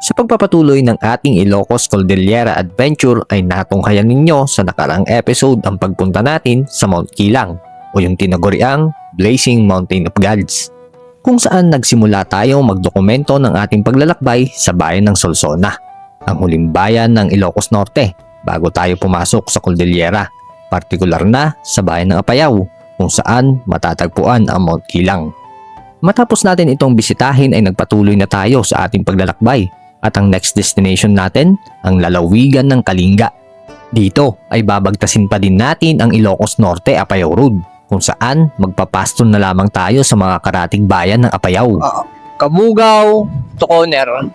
Sa pagpapatuloy ng ating Ilocos Cordillera Adventure ay natunghayan ninyo sa nakaraang episode ang pagpunta natin sa Mount Kilang o yung tinaguriang Blazing Mountain of Gods, kung saan nagsimula tayong magdokumento ng ating paglalakbay sa bayan ng Solsona, ang huling bayan ng Ilocos Norte bago tayo pumasok sa Cordillera, partikular na sa bayan ng Apayao kung saan matatagpuan ang Mount Kilang. Matapos natin itong bisitahin ay nagpatuloy na tayo sa ating paglalakbay at ang next destination natin ang lalawigan ng Kalinga. Dito ay babagtasin pa din natin ang Ilocos Norte Apayao Road kung saan magpapaston na lamang tayo sa mga karating bayan ng Apayao. Kabugaw, Toconer.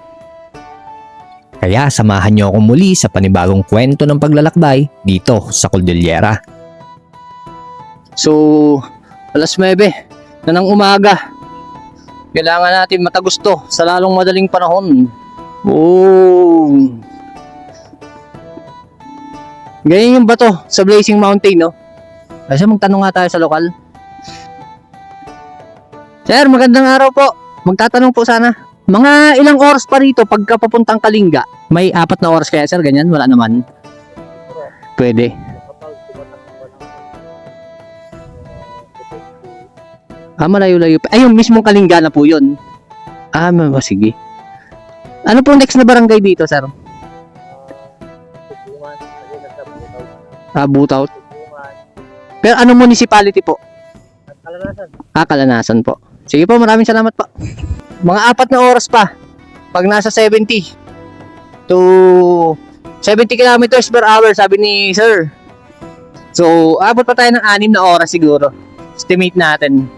Kaya samahan niyo ako muli sa panibagong kwento ng paglalakbay dito sa Cordillera. So, alas 9 na ng umaga. Kailangan natin matagusto sa lalong madaling panahon. Oh. Ganyan yung bato sa Blazing Mountain, no? Kasi magtanong nga tayo sa lokal. Sir, magandang araw po. Magtatanong po sana. Mga ilang oras pa rito pagka papuntang Kalinga? May 4 na oras kaya, sir? Ganyan? Wala naman. Pwede. Malayo-layo pa. Ay, yung mismong Kalinga na po yun. Sige. Ano pong next na barangay dito, sir? Butaw. Pero anong municipality po? Kalanasan. Kalanasan po. Sige po, maraming salamat po. Mga 4 na oras pa. Pag nasa 70 to 70 kilometers per hour, sabi ni sir. So, abot pa tayo ng 6 na oras siguro. Estimate natin.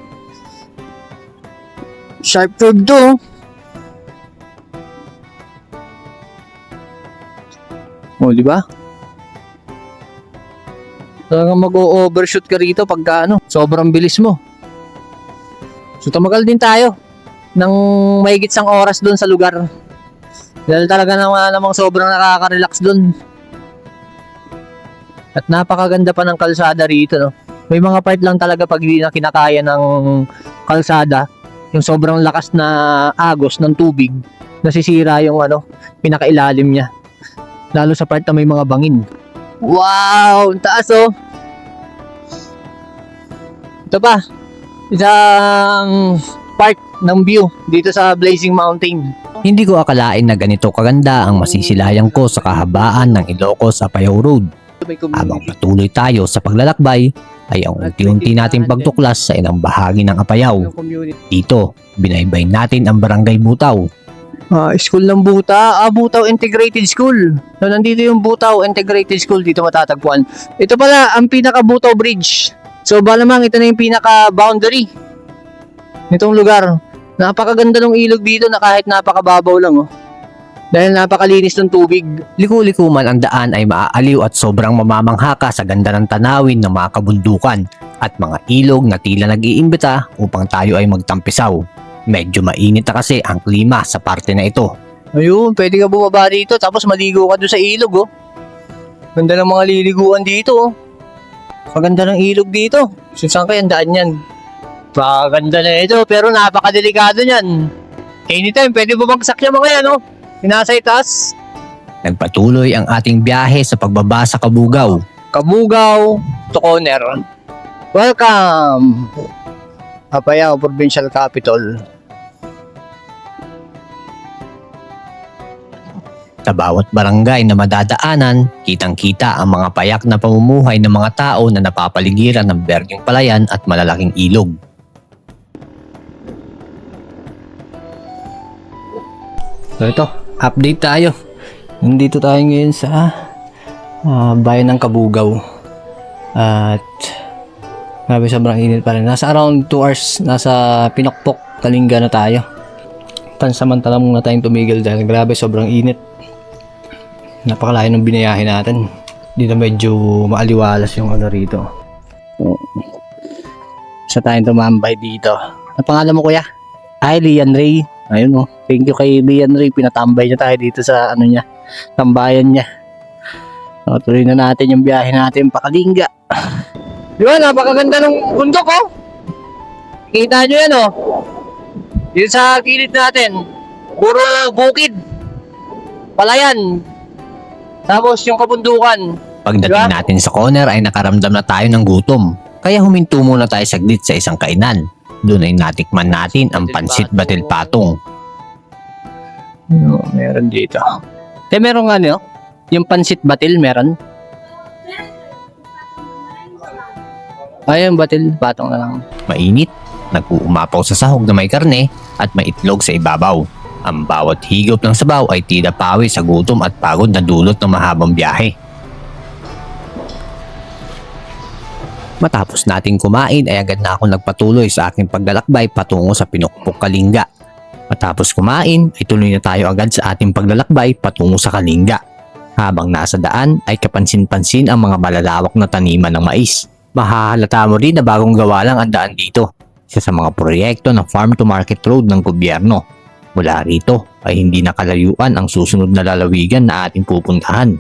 Sharp curve to. Di ba? Talagang mag-o-overshoot ka rito pagka sobrang bilis mo. So tumagal din tayo ng mahigit 1 oras doon sa lugar. Dahil talaga namang sobrang nakaka-relax doon. At napakaganda pa ng kalsada rito, no? May mga part lang talaga pag hindi na kinakaya ng kalsada, yung sobrang lakas na agos ng tubig, nasisira yung pinakailalim niya. Lalo sa part na may mga bangin. Wow! Ang taas, oh! Ito pa. Isang part ng view dito sa Blazing Mountain. Hindi ko akalain na ganito kaganda ang masisilayan ko sa kahabaan ng Ilocos Apayao Road. Habang patuloy tayo sa paglalakbay, ay ang unti-unti nating pagtuklas sa ilang bahagi ng Apayao. Dito, binaybay natin ang Barangay Butaw. School ng Butaw Integrated School. So, nandito yung Butaw Integrated School, dito matatagpuan. Ito pala ang pinaka-Butaw Bridge. So, balamang ito na yung pinaka-boundary nitong lugar. Napakaganda ng ilog dito na kahit napakababaw lang, oh. Dahil napakalinis ng tubig. Liku-liku man ang daan ay maaaliw at sobrang mamamangha ka sa ganda ng tanawin ng mga kabundukan at mga ilog na tila nag-iimbita upang tayo ay magtampisaw. Medyo mainit na kasi ang klima sa parte na ito. Ayun, pwede ka bumaba dito tapos maligo ka doon sa ilog, oh. Ganda ng mga liliguan dito, oh. Maganda ng ilog dito. Saan kaya ang daan yan? Paganda na ito, pero napakadelikado niyan. Anytime, pwede bumagsak yung mga yan, oh. Pinasa itaas. Nagpatuloy ang ating biyahe sa pagbaba sa Kabugaw. Kabugaw, Toconer. Welcome! Apayao Provincial Capital. Sa bawat barangay na madadaanan, kitang-kita ang mga payak na pamumuhay ng mga tao na napapaligiran ng berdeng palayan at malalaking ilog. So ito, update tayo. Nandito tayo ngayon sa bayan ng Kabugaw. At grabe, sobrang init pa rin. Nasa around 2 hours, nasa Pinokpok, Kalinga na tayo. Pansamantala muna tayong tumigil dahil grabe, sobrang init. Napakalayo ng binayahe natin. Dito medyo maaliwalas yung rito. Isa tayong tumambay dito. Ang pangalan mo, kuya? Lian Ray. Ayun, oh. Thank you kay Lian Ray. Pinatambay niya tayo dito sa niya, tambayan niya. Tuloy na natin yung biyahe natin pa Kalinga. Di ba? Napakaganda ng bundok, oh. Kita nyo yan, oh. Dito sa gilid natin. Puro bukid. Palayan. Tapos yung kabundukan. Pagdating Diba? natin sa corner ay nakaramdam na tayo ng gutom. Kaya huminto muna tayo saglit sa isang kainan. Doon ay natikman natin ang pansit batil patong. Ano, meron dito. Meron nga ano, yung pansit batil meron. Ayun, batil patong na lang. Mainit, nag-uumapaw sa sahog na may karne at may itlog sa ibabaw. Ang bawat higop ng sabaw ay tila pawi sa gutom at pagod na dulot ng mahabang biyahe. Matapos nating kumain ay agad na ako nagpatuloy sa aking paglalakbay patungo sa Pinukpok, Kalinga. Matapos kumain ay tuloy na tayo agad sa ating paglalakbay patungo sa Kalinga. Habang nasa daan ay kapansin-pansin ang mga malalawak na taniman ng mais. Mahahalata mo rin na bagong gawa lang ang daan dito. Isa sa mga proyekto ng Farm to Market Road ng gobyerno. Mula rito ay hindi nakalayuan ang susunod na lalawigan na ating pupuntahan.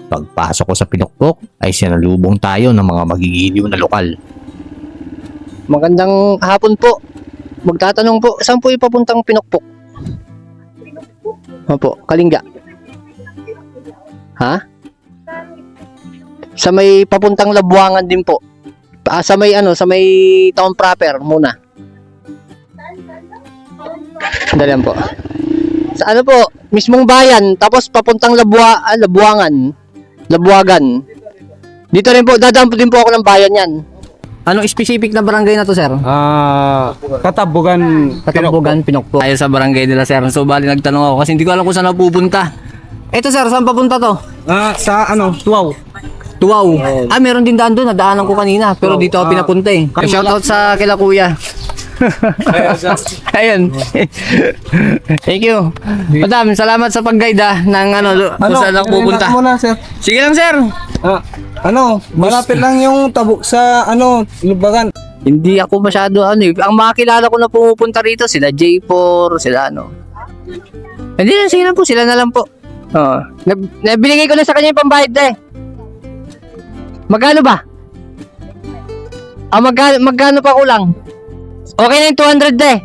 Pagpasok ko sa Pinukpok ay sinalubong tayo ng mga magigiliw na lokal. Magandang hapon po. Magtatanong po, saan po ipapuntang Pinukpok? Opo, Kalinga. Ha? Sa may papuntang Labuangan din po. Sa may sa may town proper muna. Dalan po. Sa ano po, mismong bayan, tapos papuntang Labuangan. Labuagan. Dito rin po, dadaan po din po ako ng bayan yan. Anong specific na barangay na to, sir? Katabugan. Katambugan, Pinukpok. Tayo sa barangay nila, sir. So, bali nagtanong ako kasi hindi ko alam kung saan napupunta. Ito, sir, saan papunta to? Sa Tuaw. Tuwaw. Meron din daan doon. Nadaanan ko kanina. Pero dito ako pinapunta eh. Shoutout sa kila kuya. Ayun. Thank you. Madam, salamat sa pag-guide ng kung saan ako pupunta. Muna, sir. Sige lang, sir. Malapit lang yung tabuk sa Lubagan. Hindi ako masyado Ang makakilala ko na pumupunta rito, sila J4, sila Hindi na, sige lang po, sila na lang po. Nabinigay ko na sa kanya yung pambayad eh. Magkano ba? Magkano pa kulang? Okay na yung 200 eh.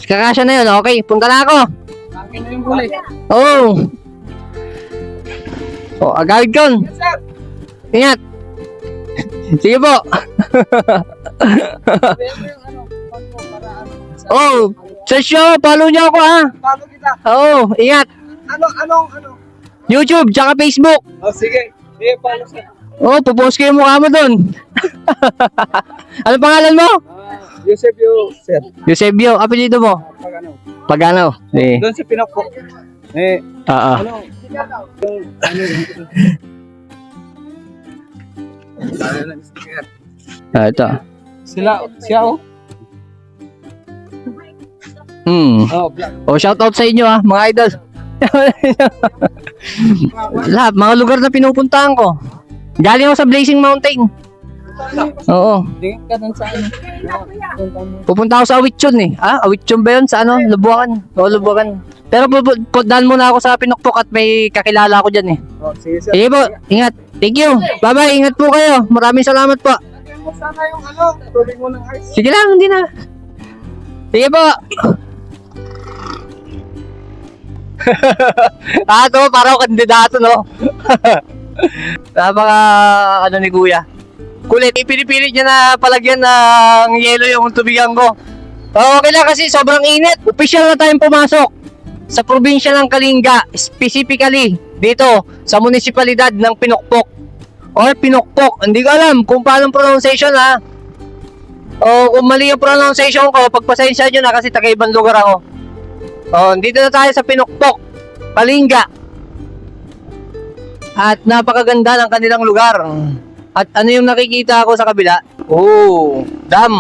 Kakasya na yun, okay. Punta na ako. Okay na yung gulay. Oo. Agawid kon. Ingat. Sige po. Sa show, follow niyo ako ha. Follow kita. Ingat. Anong? YouTube, tsaka Facebook. Sige. Sige, follow sir. Pupost ko yung mukha mo dun. Ano pangalan mo? Eusebio, sir. Eusebio, apelyido mo? Pagano? Doon sa Pinukpok. Ito. Siya oh. Shout out sa inyo mga idol. Lahat, mga lugar na pinupuntahan ko. Galing ako sa Blazing Mountain. Oo. Pupunta ako sa Awitchon eh. Awitchon ba yun? Sa Labuagan. Labuagan. Pero daan muna ako sa Pinukpok at may kakilala ko dyan eh. Sige sir. Sige po, ingat. Thank you. Bye-bye, ingat po kayo. Maraming salamat po. Sana yung tuloy mo ng ice. Sige lang, hindi na. Sige po. To, parang kandidato, no? Napaka, ni kuya. Kulit, ipinipilit niya na palagyan ng yelo yung tubigan ko. Okay lang kasi sobrang init. Official na tayong pumasok sa probinsya ng Kalinga. Specifically, dito, sa munisipalidad ng Pinukpok. Or Pinukpok. Hindi ko alam kung paano pronunciation ha. O kung mali yung pronunciation ko, pagpasensya nyo na kasi taga-ibang lugar ako. Dito na tayo sa Pinukpok, Kalinga. At napakaganda ng kanilang lugar. At ano yung nakikita ko sa kabila? Dam.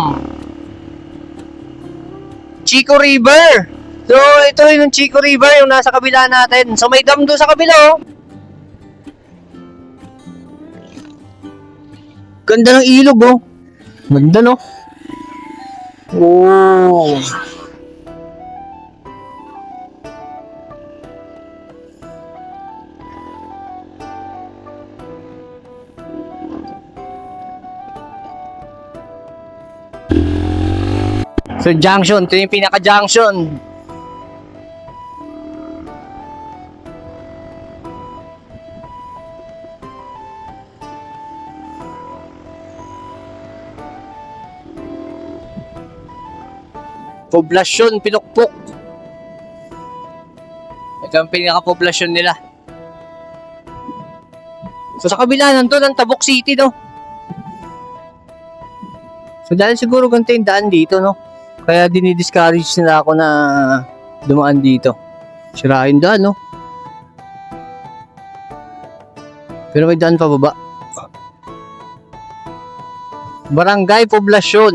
Chico River. So, ito yung Chico River, yung nasa kabila natin. So, may dam doon sa kabila, Ganda ng ilog, Ganda, no? So, junction. Ito yung pinaka-junction. Poblasyon Pinukpok. Ito ang pinaka-poblasyon nila. So sa kabila nandun ang Tabuk City, no? So dahil siguro ganito yung daan dito, no? Kaya dinidiscourage nila ako na dumaan dito. Sira yung daan, no? Pero may daan pa baba. Barangay Poblasyon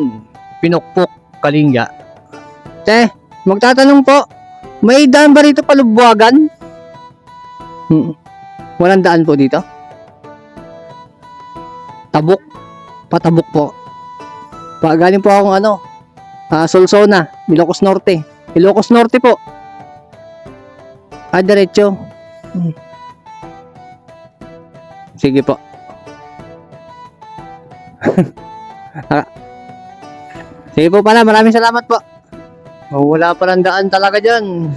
Pinukpok, Kalinga. Magtatanong po, may daan ba rito Palubwagan? Walang daan po dito? Tabuk. Patabuk po. Galing po akong Solsona, Ilocos Norte. Ilocos Norte po. Diretso. Sige po. Sige po pala, maraming salamat po. Wala palang daan talaga dyan.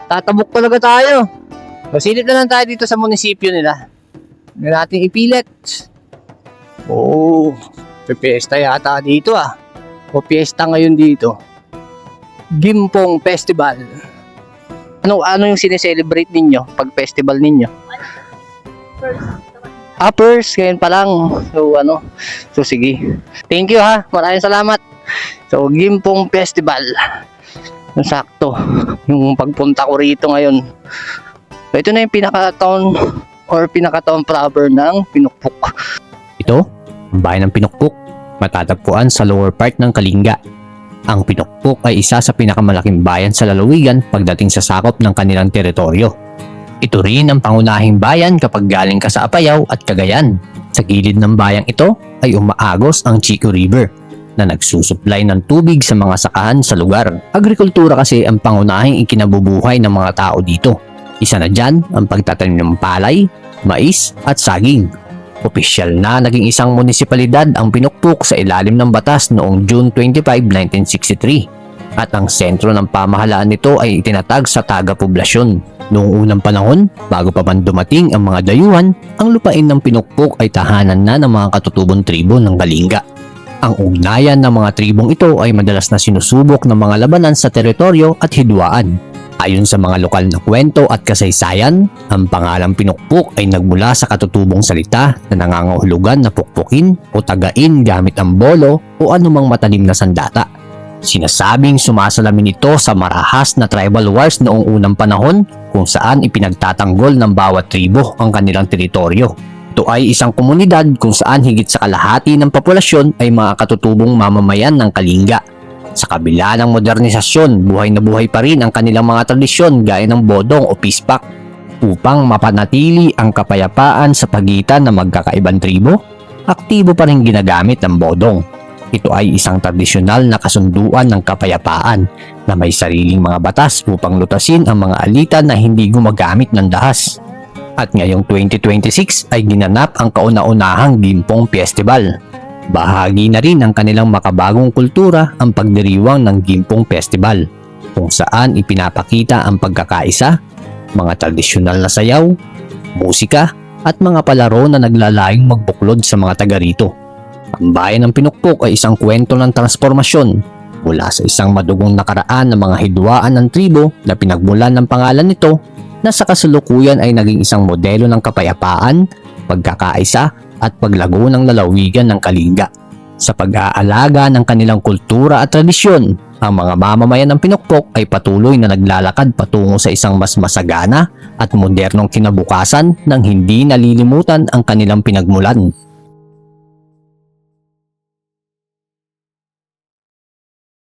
Tatabok talaga tayo. Masilip na lang tayo dito sa munisipyo nila. Hindi natin ipilit. Piesta yata dito O piesta ngayon dito. Gimpong Festival. Ano yung sineselebrate ninyo pag festival ninyo? First, ngayon pa lang. So sige. Thank you ha. Maraming salamat. So, Gimpong Festival. Sakto. Yung pagpunta ko rito ngayon. So, ito na yung pinaka-town proper ng Pinukpok. Ito, ang bayan ng Pinukpok, matatagpuan sa lower part ng Kalinga. Ang Pinukpok ay isa sa pinakamalaking bayan sa lalawigan pagdating sa sakop ng kanilang teritoryo. Ito rin ang pangunahing bayan kapag galing ka sa Apayao at Cagayan. Sa gilid ng bayang ito ay umaagos ang Chico River na nagsusupply ng tubig sa mga sakahan sa lugar. Agrikultura kasi ang pangunahing ikinabubuhay ng mga tao dito. Isa na dyan ang pagtatanim ng palay, mais at saging. Opisyal na naging isang munisipalidad ang Pinukpok sa ilalim ng batas noong June 25, 1963 at ang sentro ng pamahalaan nito ay itinatag sa taga-poblasyon. Noong unang panahon, bago pa man dumating ang mga dayuhan, ang lupain ng Pinukpok ay tahanan na ng mga katutubong tribo ng Kalinga. Ang ugnayan ng mga tribong ito ay madalas na sinusubok ng mga labanan sa teritoryo at hidwaan. Ayon sa mga lokal na kwento at kasaysayan, ang pangalang Pinukpok ay nagmula sa katutubong salita na nangangahulugan na pukpukin o tagain gamit ang bolo o anumang matalim na sandata. Sinasabing sumasalamin ito sa marahas na tribal wars noong unang panahon kung saan ipinagtatanggol ng bawat tribo ang kanilang teritoryo. Ito ay isang komunidad kung saan higit sa kalahati ng populasyon ay mga katutubong mamamayan ng Kalinga. Sa kabila ng modernisasyon, buhay na buhay pa rin ang kanilang mga tradisyon gaya ng bodong o pispak. Upang mapanatili ang kapayapaan sa pagitan ng magkakaibang tribo, aktibo pa rin ginagamit ang bodong. Ito ay isang tradisyonal na kasunduan ng kapayapaan na may sariling mga batas upang lutasin ang mga alitan na hindi gumagamit ng dahas. At ngayong 2026 ay ginanap ang kauna-unahang Gimpong Festival. Bahagi na rin ng kanilang makabagong kultura ang pagdiriwang ng Gimpong Festival, kung saan ipinapakita ang pagkakaisa, mga tradisyonal na sayaw, musika at mga palaro na naglalayong magbuklod sa mga taga rito. Ang bayan ng Pinukpok ay isang kwento ng transformasyon mula sa isang madugong nakaraan ng mga hidwaan ng tribo na pinagmulan ng pangalan nito na sa kasalukuyan ay naging isang modelo ng kapayapaan, pagkakaisa at paglago ng lalawigan ng Kalinga. Sa pag-aalaga ng kanilang kultura at tradisyon, ang mga mamamayan ng Pinukpok ay patuloy na naglalakad patungo sa isang mas masagana at modernong kinabukasan nang hindi nalilimutan ang kanilang pinagmulan.